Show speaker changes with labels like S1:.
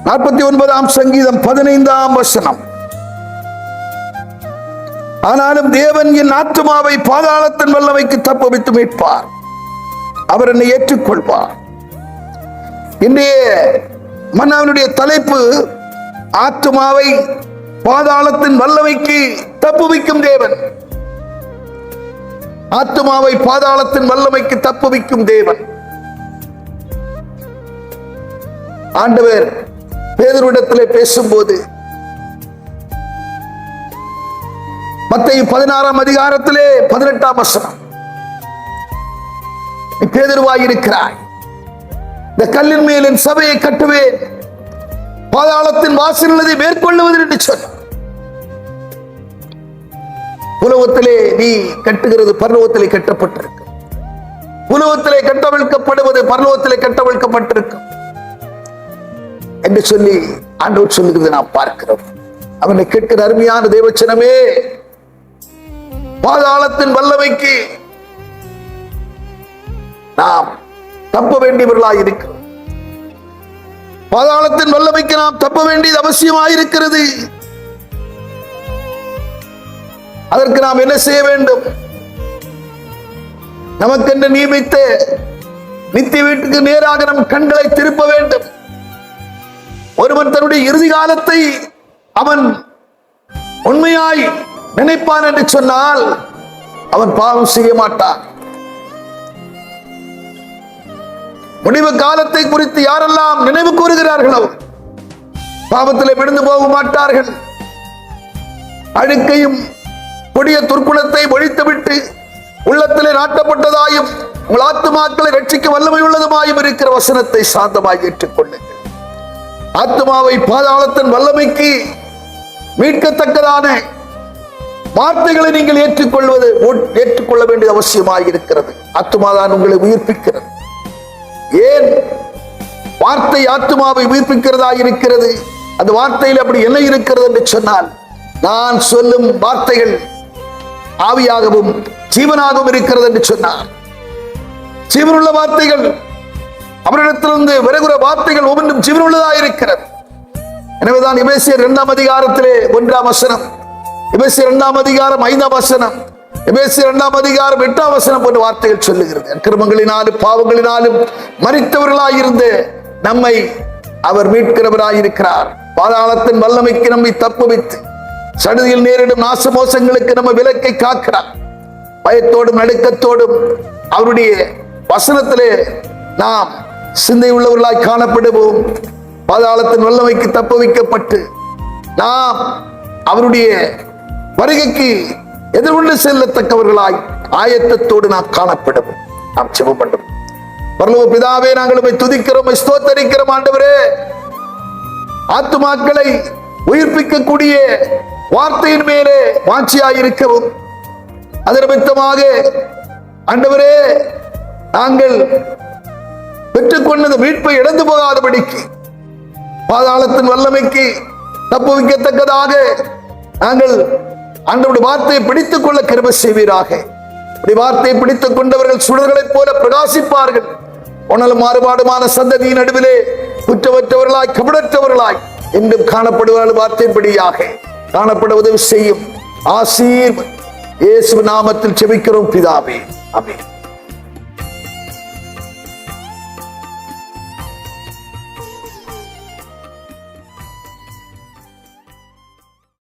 S1: 49ஆம் சங்கீதம் 15ஆம் வசனம். ஆனாலும் தேவன் என் ஆத்துமாவை பாதாளத்தின் வல்லமைக்கு தப்புவித்து மீட்பார். அவர் என்னை ஏற்றுக்கொள்வார். இன்றைய மன்னாவினுடைய தலைப்பு ஆத்துமாவை பாதாளத்தின் வல்லமைக்கு தப்புவிக்கும் தேவன். ஆத்துமாவை பாதாளத்தின் வல்லமைக்கு தப்புவிக்கும் தேவன். ஆண்டவர் பேதுருவிடத்திலே பேசும்போது மத்தேயு 16ஆம் அதிகாரத்திலே 18ஆம் வசனம், நீ பேதுருவாயிருக்கிறாய், இந்த கல்லின் மேல் என் சபையை கட்டுவேன், பாதாளத்தின் வாசல் அதை மேற்கொள்ளுவது என்று சொன்னார். உலகத்திலே நீ கட்டுகிறது பரலோகத்திலே கட்டப்பட்டிருக்கும். உலகத்திலே கட்டவிழ்க்கப்படுவது பரலோகத்திலே கட்டவிழ்க்கப்பட்டிருக்கும் என்று சொல்லி ஆண்டவர் சொல்லுகிறது நாம் பார்க்கிறோம். அவனை கேட்கிற அருமையான தேவச்சனமே, பாதாளத்தின் வல்லமைக்கு நாம் தப்ப வேண்டியவர்களாய் இருக்கிறோம். பாதாளத்தின் வல்லமைக்கு நாம் தப்ப வேண்டியது அவசியமாயிருக்கிறது. அதற்கு நாம் என்ன செய்ய வேண்டும்? நமக்கென்று நியமித்த நித்திய வீட்டுக்கு நேராக நம் கண்களை திருப்ப வேண்டும். ஒருவன் தன்னுடைய இறுதி காலத்தை அவன் உண்மையாய் நினைப்பான் என்று சொன்னால் அவன் பாவம் செய்ய மாட்டான். முடிவு காலத்தை குறித்து யாரெல்லாம் நினைவு கூறுகிறார்களோ பாவத்திலே விழுந்து போக மாட்டார்கள். அழுக்கையும் கொடிய துர்க்குணத்தை ஒழித்துவிட்டு உள்ளத்திலே நாட்டப்பட்டதாயும் உங்கள் ஆத்துமாக்களை ரட்சிக்க வல்லமை உள்ளதுமாயும் இருக்கிற வசனத்தை சாந்தமாய் ஏற்றுக்கொள்ளுங்கள். ஆத்துமாவை பாதாளத்தின் வல்லமைக்கு மீட்கத்தக்கதான வார்த்தைகளை நீங்கள் ஏற்றுக்கொள்ள வேண்டியது அவசியமாக இருக்கிறது. ஆத்துமாதான் உங்களை உயிர்ப்பிக்கிறது. ஏன் வார்த்தை ஆத்துமாவை உயிர்ப்பிக்கிறதா இருக்கிறது? அந்த வார்த்தையில் அப்படி என்ன இருக்கிறது என்று சொன்னால், நான் சொல்லும் வார்த்தைகள் ஆவியாகவும் ஜீவனாகவும் இருக்கிறது என்று சொன்னார். ஜீவனுள்ள வார்த்தைகள், அவரிடத்திலிருந்து வருகிற வார்த்தைகள் ஒவ்வொன்றும் ஜீவனுள்ளதாக இருக்கிறது. எனவேதான் எபேசியர் 2ஆம் அதிகாரத்திலே 1ஆம் வசனம், எபேசியர் 2ஆம் அதிகாரம் 5ஆம் வசனம், எபேசியர் 2ஆம் அதிகாரம் 8ஆம் வசனம் போன்ற வார்த்தைகள் சொல்லுகிறது. அக்கிரமங்களினாலும் பாவங்களினாலும் மரித்தவர்களாயிருந்து நம்மை அவர் மீட்கிறவராயிருக்கிறார். பாதாளத்தின் வல்லமைக்கு நம்மை தப்புவித்து சடுதியில் நேரிடும் நாசமோசங்களுக்கு நம்ம விலக்கை காக்கிறார். பயத்தோடும் நடுக்கத்தோடும் அவருடைய வசனத்திலே நாம் சிந்தை உள்ளவர்களாய் காணப்படுவோம். பாதாளத்தின் வல்லமைக்கு தப்புவிக்கப்பட்டு நாம் அவருடைய வருகைக்கு எதிர்கொண்டு செல்லத்தக்கவர்களாய் ஆயத்தத்தோடு நாம் காணப்படுவோம். நாம் ஜெபம் பண்றோம். பரலோக பிதாவே, நாங்கள் உம்மை துதிக்கிறோம், ஸ்தோத்தரிக்கிறோம். ஆண்டவரே, ஆத்துமாக்களை உயிர்ப்பிக்கக்கூடிய வார்த்தையின் மேலே வாஞ்சியாயிருக்கவும், அது நிமித்தமாக ஆண்டவரே நாங்கள் பெற்றுக்கொண்ட மீட்பை இழந்து போகாதபடிக்கு பாதாளத்தின் வல்லமைக்கு தப்புவிக்கத்தக்கதாக நாங்கள் ஆண்டவருடைய வார்த்தையை பிடித்துக் கொள்ள கிருபை செய்வீராக. வார்த்தையை பிடித்துக் கொண்டவர்கள் சுடர்களைப் போல பிரகாசிப்பார்கள். உணலும் மாறுபாடுமான சந்ததியின் நடுவிலே குற்றமற்றவர்களாய் கபடற்றவர்களாய் என்றும் காணப்படுவார்கள். வார்த்தையின்படியாக காணப்பட உதவி செய்யும். ஆசீர் இயேசு நாமத்தில் ஜெபிக்கிறோம் பிதாவே, ஆமென்.